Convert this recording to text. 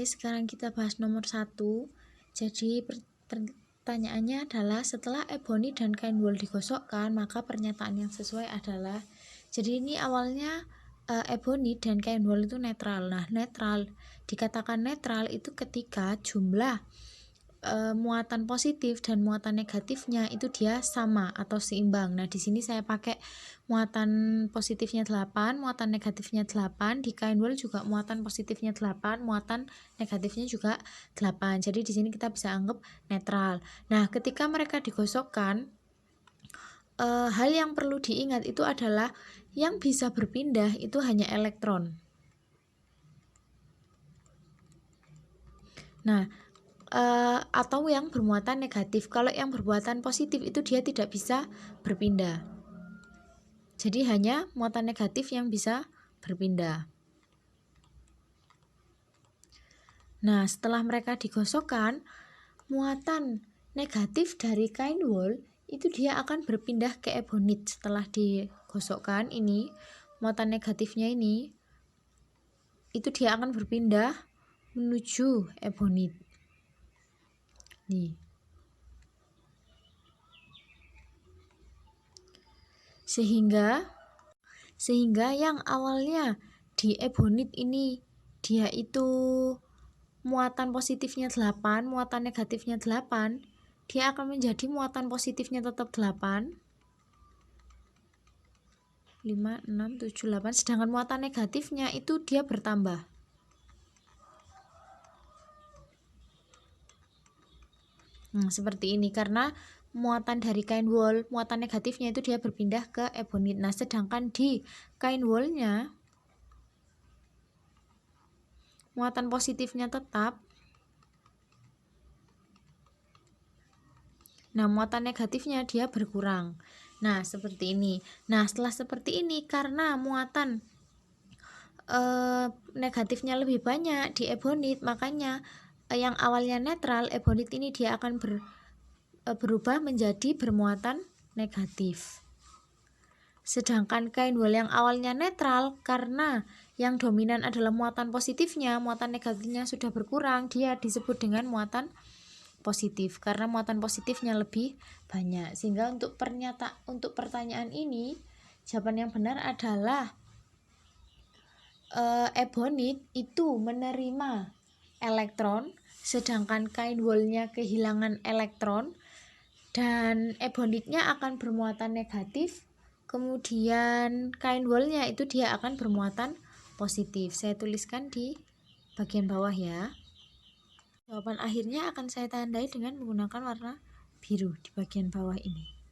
sekarang kita bahas nomor 1. Jadi pertanyaannya adalah setelah ebony dan kain wool digosokkan, maka pernyataan yang sesuai adalah, jadi ini awalnya ebony dan kain wool itu netral. Nah, netral dikatakan netral itu ketika jumlah muatan positif dan muatan negatifnya itu dia sama atau seimbang. Nah, di sini saya pakai muatan positifnya 8, muatan negatifnya 8, di kain wool juga muatan positifnya 8, muatan negatifnya juga 8. Jadi di sini kita bisa anggap netral. Nah, ketika mereka digosokkan, hal yang perlu diingat itu adalah yang bisa berpindah itu hanya elektron. Nah, atau yang bermuatan negatif. Kalau yang bermuatan positif itu dia tidak bisa berpindah. Jadi hanya muatan negatif yang bisa berpindah. Nah, setelah mereka digosokkan, muatan negatif dari kain wool itu dia akan berpindah ke ebonit. Setelah digosokkan ini, muatan negatifnya ini itu dia akan berpindah menuju ebonit. Nih. Sehingga yang awalnya di ebonit ini dia itu muatan positifnya 8, muatan negatifnya 8, dia akan menjadi muatan positifnya tetap 8, 5, 6, 7, 8, sedangkan muatan negatifnya itu dia bertambah. Nah, seperti ini karena muatan dari kain wool, muatan negatifnya itu dia berpindah ke ebonit. Nah, sedangkan di kain woolnya muatan positifnya tetap. Nah, muatan negatifnya dia berkurang. Nah, seperti ini. Nah, setelah seperti ini karena muatan negatifnya lebih banyak di ebonit, makanya yang awalnya netral, ebonit ini dia akan berubah menjadi bermuatan negatif. Sedangkan kain wool yang awalnya netral, karena yang dominan adalah muatan positifnya, muatan negatifnya sudah berkurang, dia disebut dengan muatan positif karena muatan positifnya lebih banyak. Sehingga untuk pertanyaan ini, jawaban yang benar adalah ebonit itu menerima elektron, sedangkan kain woolnya kehilangan elektron, dan ebonitnya akan bermuatan negatif, kemudian kain woolnya itu dia akan bermuatan positif. Saya tuliskan di bagian bawah ya. Jawaban akhirnya akan saya tandai dengan menggunakan warna biru di bagian bawah ini.